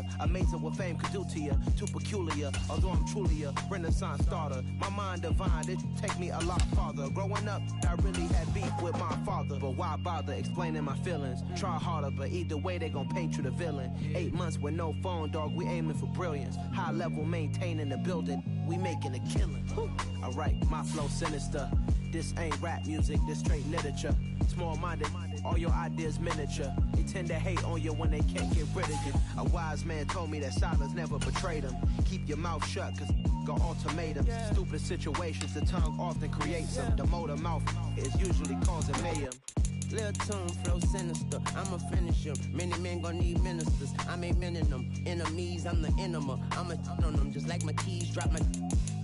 ya. Amazing what fame could do to ya. Too peculiar, although I'm truly a Renaissance starter. My mind divine, it take me a lot farther. Growing up, I really had beef with my father. But why bother explaining my feelings? Try harder, but either way they gon' paint you the villain. 8 months with no phone, dog, we aiming for brilliance. High level maintaining the building, we making a killing. Alright, my flow sinister. This ain't rap music, this straight literature. Small-minded, all your ideas miniature. They tend to hate on you when they can't get rid of you. A wise man told me that silence never betrayed him. Keep your mouth shut, cause got ultimatums. Stupid situations, the tongue often creates them. The motor mouth is usually causing mayhem. Lil' tune, flow sinister, I'ma finish him. Many men gon' need ministers, I ain't mending them. Enemies, I'm the enema, I'ma on them. Just like my keys, drop my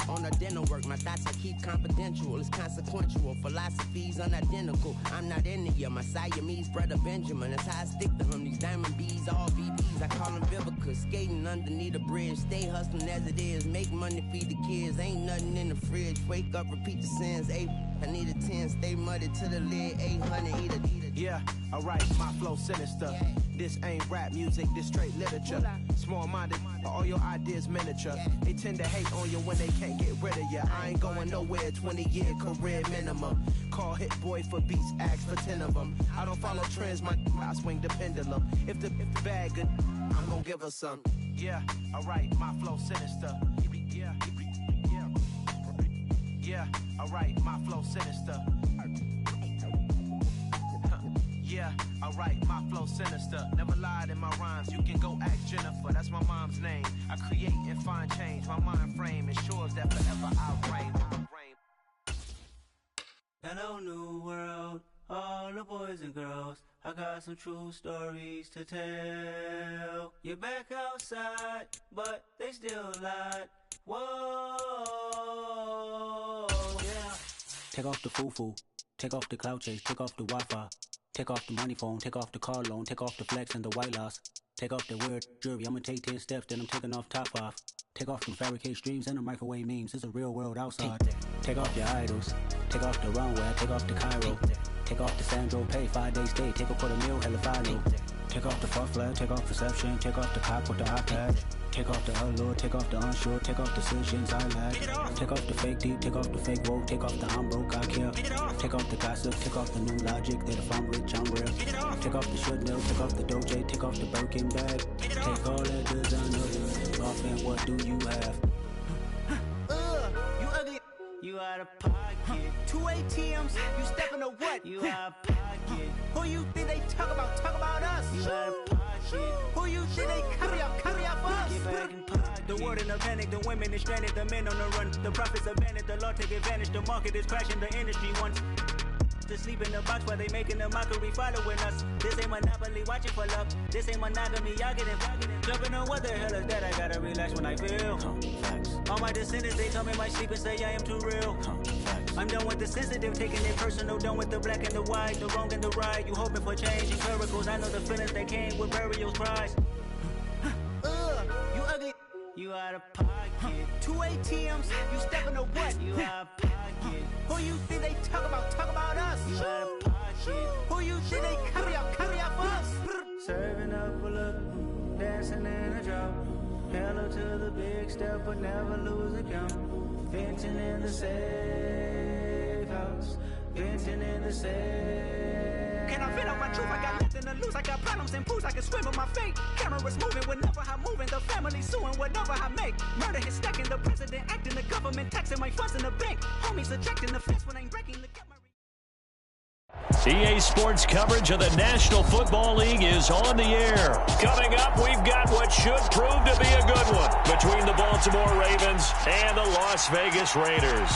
on a dental work. My thoughts I keep confidential, it's consequential. Philosophies unidentical, I'm not into ya. My Siamese brother Benjamin, that's how I stick to him. These diamond bees, all BBs, I call them Vivica. Skating underneath a bridge, stay hustling as it is. Make money, feed the kids, ain't nothing in the fridge. Wake up, repeat the sins, I need a 10, stay muddy to the lid, 800, eat a. Yeah, alright, my flow sinister. This ain't rap music, this straight literature. Small-minded, all your ideas miniature. They tend to hate on you when they can't get rid of you. I ain't going nowhere, 20-year career minimum. Call Hit Boy for beats, ask for 10 of them. I don't follow trends, I swing the pendulum. If the bag good, I'm gonna give her some. Yeah, alright, my flow sinister. Yeah, alright, my flow sinister. Yeah, alright, my flow sinister. Never lied in my rhymes, you can go ask Jennifer. That's my mom's name. I create and find change. My mind frame ensures that forever I reign. Hello, new world, all the boys and girls. I got some true stories to tell. You're back outside, but they still lied. Whoa, yeah. Take off the foo-foo, take off the cloud chase, take off the Wi-Fi. Take off the money phone, take off the car loan, take off the flex and the white loss. Take off the weird jewelry, I'ma take 10 steps, then I'm taking off top off. Take off the fabricated streams and the microwave memes, it's a real world outside. Take off your idols, take off the runway, take off the Cairo. Take off the Sandro pay, 5 days stay, take a $250,000, hella follow. Take off the far flag, take off perception, take off the cop with the iPad. Take off the allure, take off the unsure, take off decisions I lack. Take off the fake deep, take off the fake woke, take off the I'm broke, I care. Take off the gossip, take off the new logic that if I'm rich, I'm real. Take off the should know, take off the Doje, take off the Birkin bag. Take all that designer off and what do you have? You ugly. You out of pocket. 2 ATMs, you stepping to what? You out of pocket. Who you think they talk about us? You out of pocket. Who you think they carry up us? Get back in pocket. The world in a panic, the women is stranded, the men on the run. The profits abandoned, the law take advantage, the market is crashing, the industry wants to sleep in the box while they making a mockery following us. This ain't monopoly, watching for love. This ain't monogamy, y'all getting jumping on what the hell is that? I gotta relax when I feel. All my descendants, they tell me my sleep and say I am too real. I'm done with the sensitive, taking it personal, done with the black and the white, the wrong and the right. You hoping for change and miracles, I know the feelings that came with burial cries. You ugly. You out of pocket. 2 ATMs, you stepping to what? You out of pocket. Who you think they talk about us? You out of pocket. Who you think they carry up us? Serving up a look, dancing in a drop. Hello to the big step, but never lose a count. Venting in the safe house. Venting in the safe. Can I vent out my truth? I got nothing to lose. I got problems and pools. I can swim with my fate. Cameras moving whenever I'm moving. The family suing whatever I make. Murder is stacking. The president acting. The government taxing my funds in the bank. Homies ejecting the fence when I'm breaking the camera. EA Sports coverage of the National Football League is on the air. Coming up, we've got what should prove to be a good one between the Baltimore Ravens and the Las Vegas Raiders.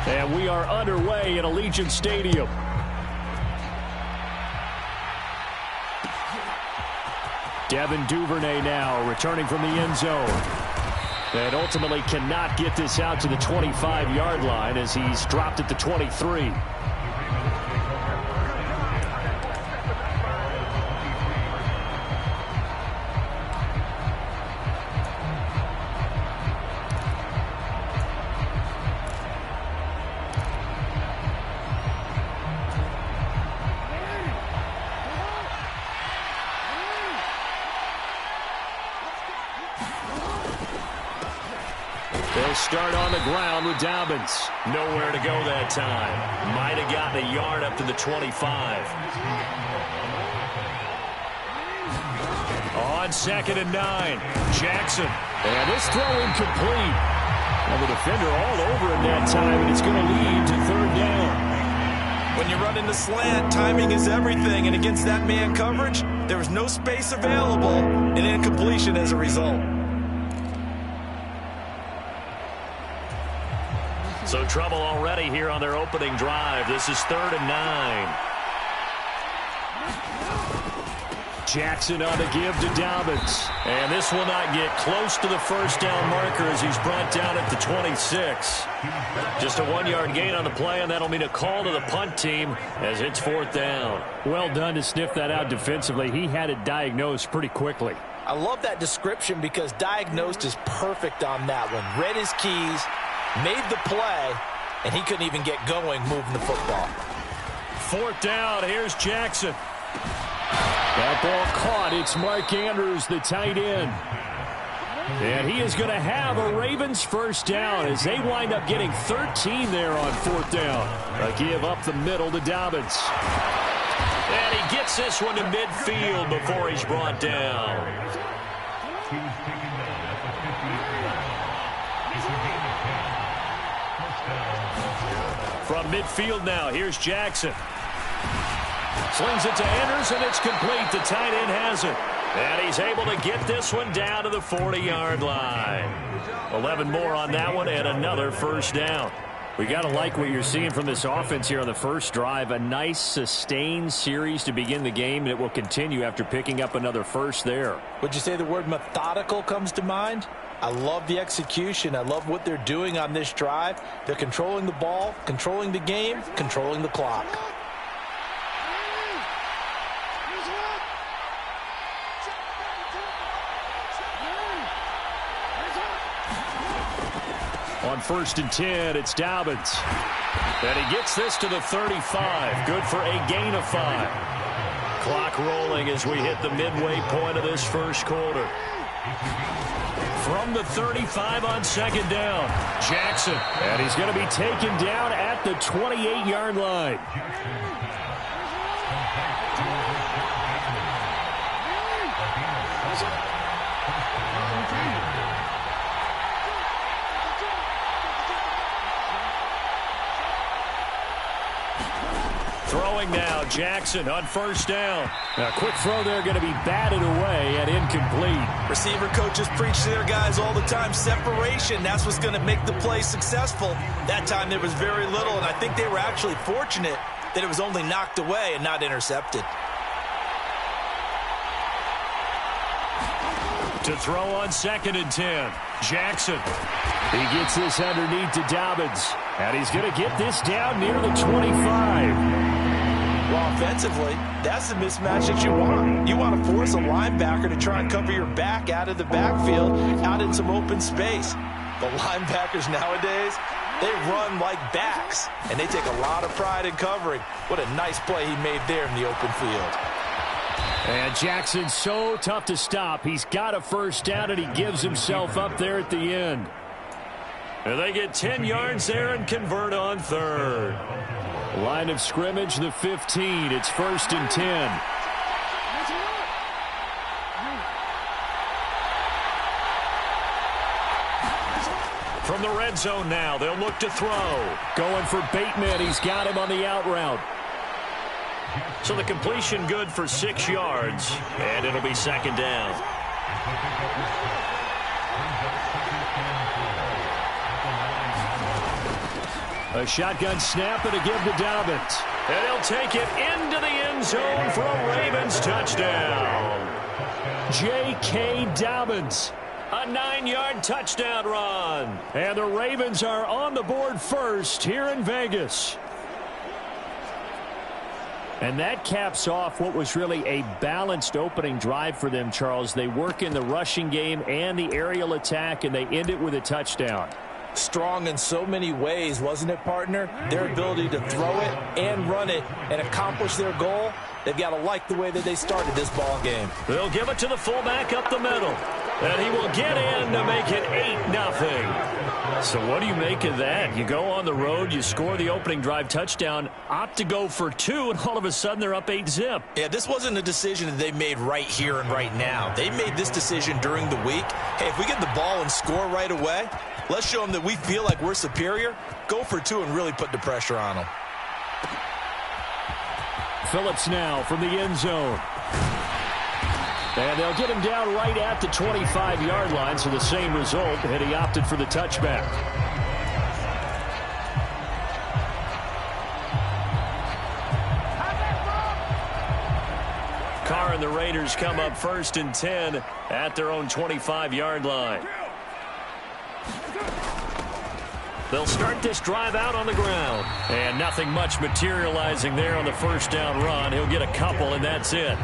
And we are underway at Allegiant Stadium. Devin Duvernay now returning from the end zone. And ultimately cannot get this out to the 25-yard line as he's dropped at the 23. They'll start on the ground with Dobbins. Nowhere to go that time. Might have gotten a yard up to the 25. On 2nd and 9, Jackson. And this throw incomplete. Well, the defender all over him that time, and it's going to lead to 3rd down. When you run into slant, timing is everything, and against that man coverage, there was no space available, and incompletion as a result. So trouble already here on their opening drive. This is 3rd and 9. Jackson on the give to Dobbins. And this will not get close to the 1st down marker as he's brought down at the 26. Just a 1-yard gain on the play, and that'll mean a call to the punt team as it's 4th down. Well done to sniff that out defensively. He had it diagnosed pretty quickly. I love that description because diagnosed is perfect on that one. Read his keys, made the play, and he couldn't even get going moving the football. 4th down, here's Jackson. That ball caught. It's Mark Andrews, the tight end. And he is going to have a Ravens 1st down as they wind up getting 13 there on 4th down. A give up the middle to Dobbins. And he gets this one to midfield before he's brought down. From midfield now, here's Jackson. Slings it to Anders, and it's complete. The tight end has it. And he's able to get this one down to the 40-yard line. 11 more on that one, and another 1st down. We got to like what you're seeing from this offense here on the first drive. A nice, sustained series to begin the game, and it will continue after picking up another 1st there. Would you say the word methodical comes to mind? I love the execution. I love what they're doing on this drive. They're controlling the ball, controlling the game, controlling the clock. On 1st and 10, it's Dobbins. And he gets this to the 35. Good for a gain of 5. Clock rolling as we hit the midway point of this 1st quarter. From the 35 on 2nd down, Jackson. And he's going to be taken down at the 28-yard line. Throwing now, Jackson on 1st down. A quick throw there, going to be batted away and incomplete. Receiver coaches preach to their guys all the time. Separation, that's what's going to make the play successful. That time there was very little, and I think they were actually fortunate that it was only knocked away and not intercepted. To throw on 2nd and 10, Jackson. He gets this underneath to Dobbins, and he's going to get this down near the 25. Well, offensively, that's the mismatch that you want. You want to force a linebacker to try and cover your back out of the backfield, out in some open space. The linebackers nowadays, they run like backs, and they take a lot of pride in covering. What a nice play he made there in the open field. And Jackson's so tough to stop. He's got a 1st down, and he gives himself up there at the end. And they get 10 yards there and convert on 3rd. Line of scrimmage, the 15. It's 1st and 10. From the red zone now, they'll look to throw. Going for Bateman. He's got him on the out route. So the completion good for 6 yards, and it'll be 2nd down. A shotgun snap and a give to Dobbins. And he'll take it into the end zone for a Ravens touchdown. J.K. Dobbins. A 9-yard touchdown run. And the Ravens are on the board first here in Vegas. And that caps off what was really a balanced opening drive for them, Charles. They work in the rushing game and the aerial attack, and they end it with a touchdown. Strong in so many ways, wasn't it, partner? Their ability to throw it and run it and accomplish their goal, they've got to like the way that they started this ball game. They'll give it to the fullback up the middle, and he will get in to make it 8-0. So what do you make of that? You go on the road, you score the opening drive touchdown, opt to go for 2, and all of a sudden they're up 8-zip. Yeah, this wasn't a decision that they made right here and right now. They made this decision during the week. Hey, if we get the ball and score right away, let's show them that we feel like we're superior. Go for 2 and really put the pressure on them. Phillips now from the end zone. And they'll get him down right at the 25-yard line, so the same result, and he opted for the touchback. Carr and the Raiders come up 1st and 10 at their own 25-yard line. They'll start this drive out on the ground. And nothing much materializing there on the first down run. He'll get a couple, and that's it.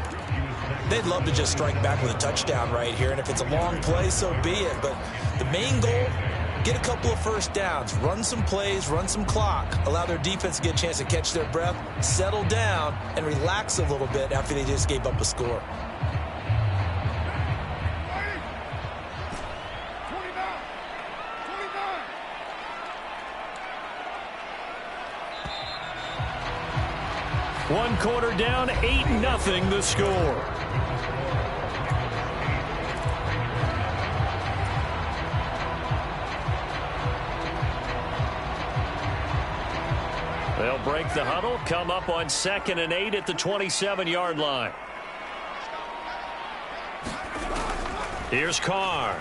They'd love to just strike back with a touchdown right here, and if it's a long play, so be it. But the main goal, get a couple of first downs, run some plays, run some clock, allow their defense to get a chance to catch their breath, settle down, and relax a little bit after they just gave up a score. One quarter down, 8-0 the score. They'll break the huddle, come up on 2nd and 8 at the 27-yard line. Here's Carr.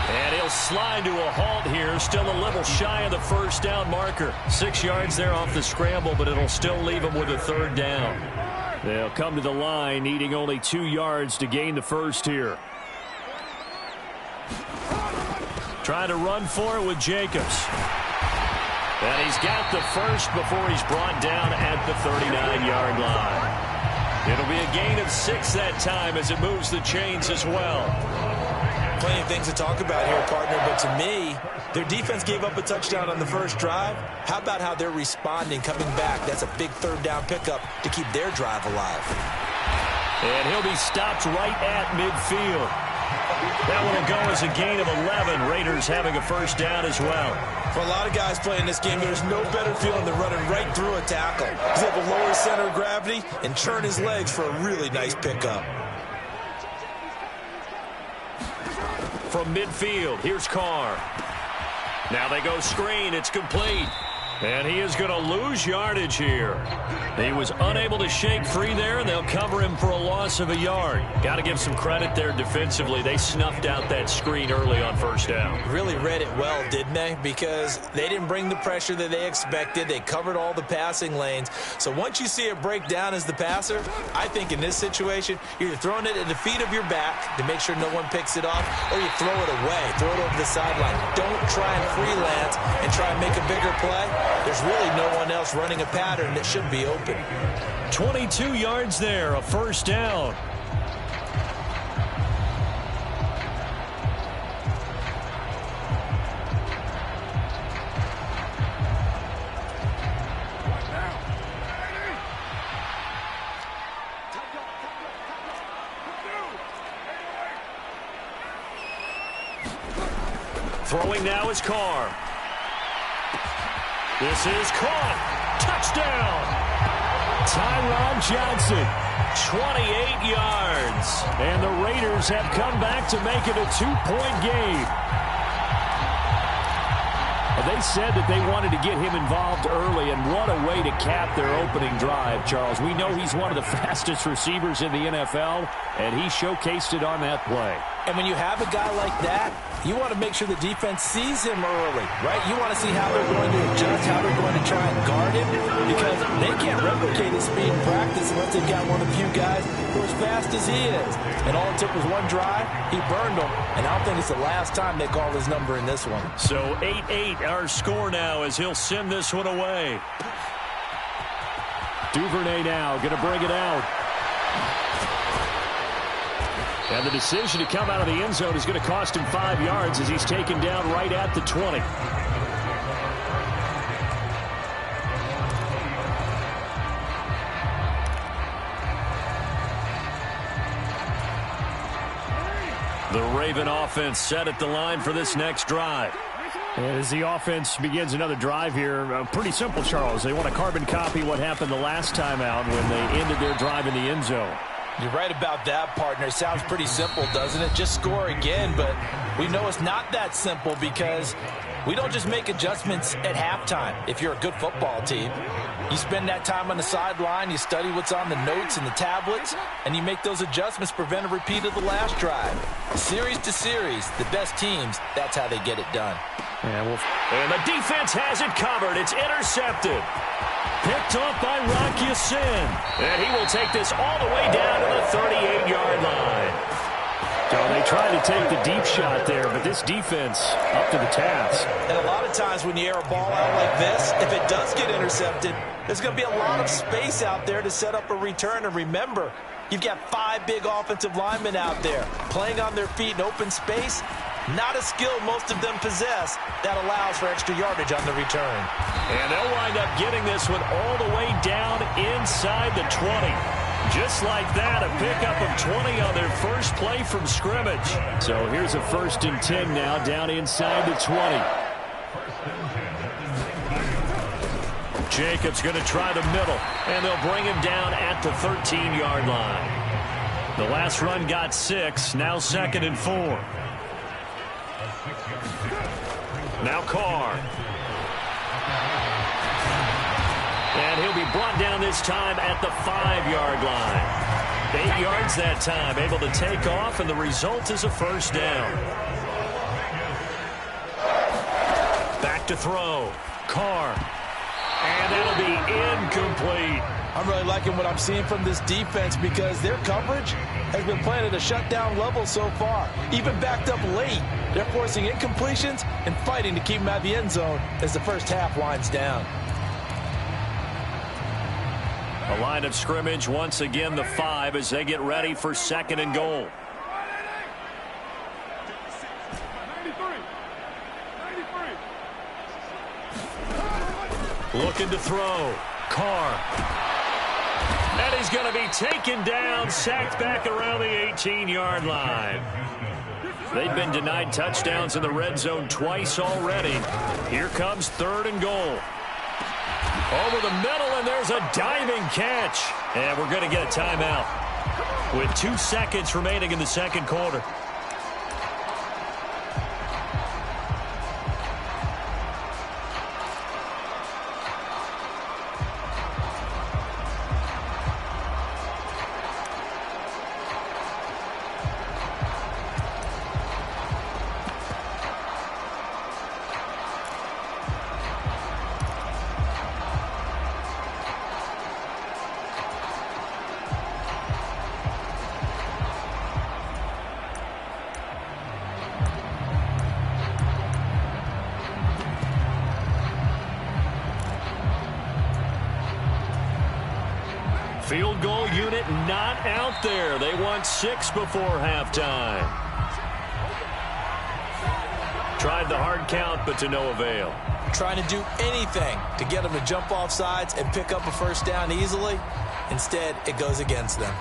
And he'll slide to a halt here, still a little shy of the first down marker. 6 yards there off the scramble, but it'll still leave him with a 3rd down. They'll come to the line, needing only 2 yards to gain the first here. Trying to run for it with Jacobs. And he's got the first before he's brought down at the 39-yard line. It'll be a gain of 6 that time as it moves the chains as well. Plenty of things to talk about here, partner, but to me, their defense gave up a touchdown on the first drive. How about how they're responding, coming back? That's a big 3rd down pickup to keep their drive alive. And he'll be stopped right at midfield. That one will go as a gain of 11. Raiders having a first down as well. For a lot of guys playing this game, there's no better feeling than running right through a tackle. He's able to lower his center of gravity and churn his legs for a really nice pickup. From midfield, here's Carr. Now they go screen. It's complete. And he is going to lose yardage here. He was unable to shake free there, and they'll cover him for a loss of a yard. Got to give some credit there defensively. They snuffed out that screen early on first down. Really read it well, didn't they? Because they didn't bring the pressure that they expected. They covered all the passing lanes. So once you see it break down as the passer, I think in this situation, you're either throwing it at the feet of your back to make sure no one picks it off, or you throw it away, throw it over the sideline. Don't try and freelance and try and make a bigger play. There's really no one else running a pattern that should be open. 22 yards there, a first down. Throwing now is Carr. This is caught. Touchdown. Tyron Johnson, 28 yards. And the Raiders have come back to make it a 2-point game. They said that they wanted to get him involved early, and what a way to cap their opening drive, Charles. We know he's one of the fastest receivers in the NFL, and he showcased it on that play. And when you have a guy like that, you want to make sure the defense sees him early, right? You want to see how they're going to adjust, how they're going to try and guard him, because they can't replicate his speed in practice unless they've got one of the few guys who are as fast as he is. And all it took was one drive. He burned them, and I don't think it's the last time they call his number in this one. So 8-8 our score now as he'll send this one away. Duvernay now going to bring it out. And the decision to come out of the end zone is going to cost him 5 yards as he's taken down right at the 20. The Raven offense set at the line for this next drive. As the offense begins another drive here, pretty simple, Charles. They want to carbon copy what happened the last time out when they ended their drive in the end zone. You're right about that, partner. Sounds pretty simple, doesn't it? Just score again, but we know it's not that simple because we don't just make adjustments at halftime if you're a good football team. You spend that time on the sideline, you study what's on the notes and the tablets, and you make those adjustments, prevent a repeat of the last drive. Series to series, the best teams, that's how they get it done. And the defense has it covered. It's intercepted. Picked off by Rocky Sin. And he will take this all the way down to the 38-yard line. So they tried to take the deep shot there, but this defense up to the task. And a lot of times when you air a ball out like this, if it does get intercepted, there's going to be a lot of space out there to set up a return. And remember, you've got 5 big offensive linemen out there playing on their feet in open space. Not a skill most of them possess that allows for extra yardage on the return. And they'll wind up getting this one all the way down inside the 20. Just like that, a pickup of 20 on their first play from scrimmage. So here's a 1st and 10 now down inside the 20. Jacobs going to try the middle, and they'll bring him down at the 13-yard line. The last run got 6, now 2nd and 4. Now Carr. And he'll be brought down this time at the 5-yard line. 8 yards that time, able to take off, and the result is a 1st down. Back to throw. Carr. And that'll be incomplete. I'm really liking what I'm seeing from this defense because their coverage has been playing at a shutdown level so far. Even backed up late, they're forcing incompletions and fighting to keep them out of the end zone as the first half winds down. A line of scrimmage, once again the 5 as they get ready for 2nd and goal. Looking to throw. Carr. And he's going to be taken down, sacked back around the 18-yard line. They've been denied touchdowns in the red zone twice already. Here comes 3rd and goal. Over the middle, and there's a diving catch. And we're going to get a timeout with 2 seconds remaining in the 2nd quarter. Field goal unit not out there. They want 6 before halftime. Tried the hard count, but to no avail. Trying to do anything to get them to jump off sides and pick up a 1st down easily. Instead, it goes against them.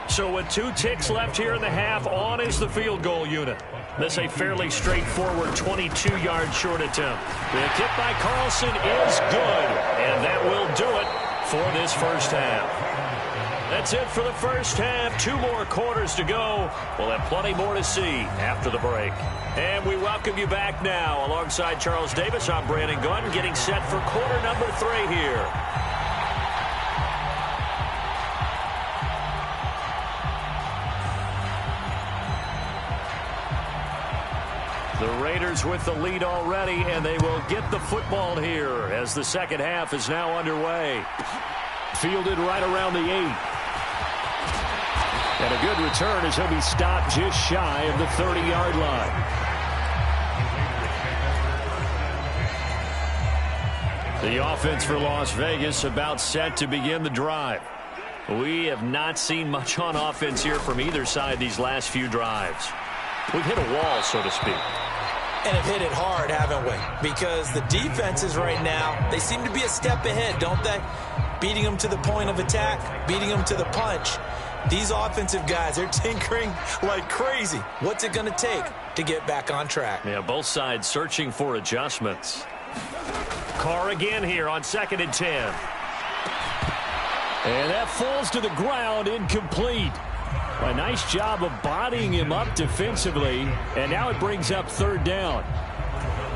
So with 2 ticks left here in the half, on is the field goal unit. This a fairly straightforward 22-yard short attempt. The kick by Carlson is good, and that will do it for this first half. That's it for the first half. 2 more quarters to go. We'll have plenty more to see after the break. And we welcome you back now. Alongside Charles Davis, I'm Brandon Gunn, getting set for quarter number 3 here. The Raiders with the lead already, and they will get the football here as the second half is now underway. Fielded right around the 8. And a good return as he'll be stopped just shy of the 30-yard line. The offense for Las Vegas about set to begin the drive. We have not seen much on offense here from either side these last few drives. We've hit a wall, so to speak. And have hit it hard, haven't we? Because the defenses right now, they seem to be a step ahead, don't they? Beating them to the point of attack, beating them to the punch. These offensive guys, they're tinkering like crazy. What's it going to take to get back on track? Yeah, both sides searching for adjustments. Carr again here on 2nd and 10. And that falls to the ground, incomplete. A nice job of bodying him up defensively, and now it brings up 3rd down.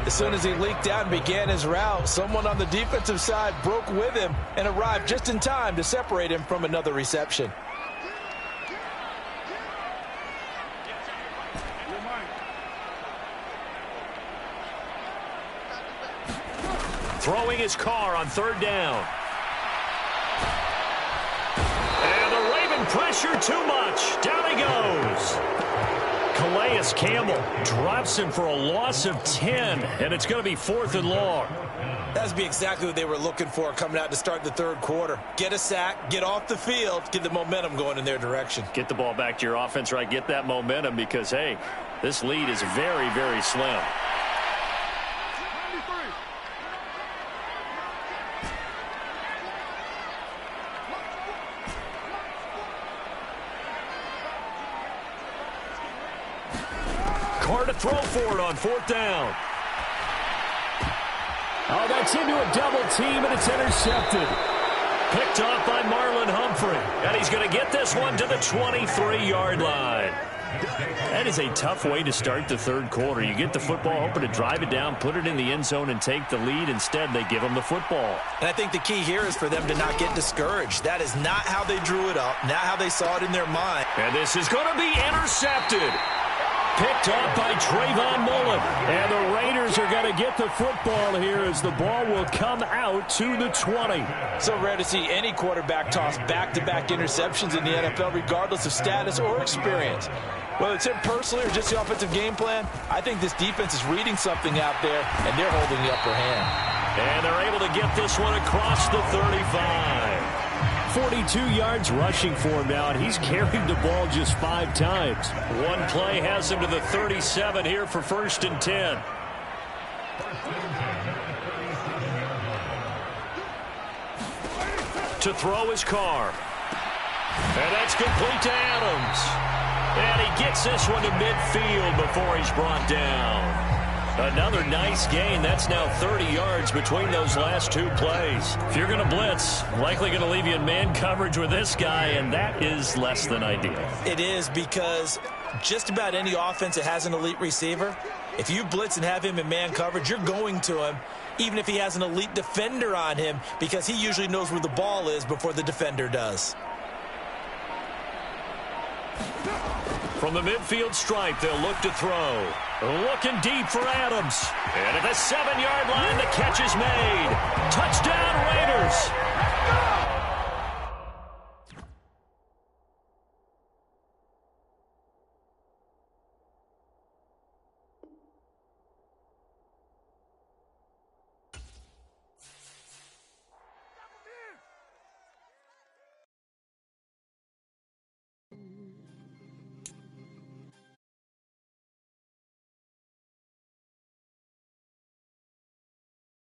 As soon as he leaked out and began his route, someone on the defensive side broke with him and arrived just in time to separate him from another reception. Throwing his Carr on 3rd down. And the Raven pressure too much. Down he goes. Calais Campbell drops him for a loss of 10, and it's going to be 4th and long. That's be exactly what they were looking for coming out to start the 3rd quarter. Get a sack, get off the field, get the momentum going in their direction. Get the ball back to your offense, right? Get that momentum because, hey, this lead is very, very slim. Carr to throw for it on 4th down. Oh, that's into a double team, and it's intercepted. Picked off by Marlon Humphrey. And he's going to get this one to the 23-yard line. That is a tough way to start the 3rd quarter. You get the football, hoping to drive it down, put it in the end zone, and take the lead. Instead, they give him the football. And I think the key here is for them to not get discouraged. That is not how they drew it up, not how they saw it in their mind. And this is going to be intercepted. Picked off by Trayvon Mullen. And the Raiders are going to get the football here as the ball will come out to the 20. So rare to see any quarterback toss back-to-back interceptions in the NFL, regardless of status or experience. Whether it's him personally or just the offensive game plan, I think this defense is reading something out there, and they're holding the upper hand. And they're able to get this one across the 35. 42 yards rushing for him now, and he's carried the ball just 5 times. One play has him to the 37 here for 1st and 10. To throw his Carr. And that's complete to Adams. And he gets this one to midfield before he's brought down. Another nice gain. That's now 30 yards between those last 2 plays. If you're going to blitz, likely going to leave you in man coverage with this guy, and that is less than ideal. It is, because just about any offense that has an elite receiver, if you blitz and have him in man coverage, you're going to him, even if he has an elite defender on him, because he usually knows where the ball is before the defender does. From the midfield stripe, they'll look to throw. Looking deep for Adams. And at the 7-yard line, the catch is made. Touchdown, Raiders.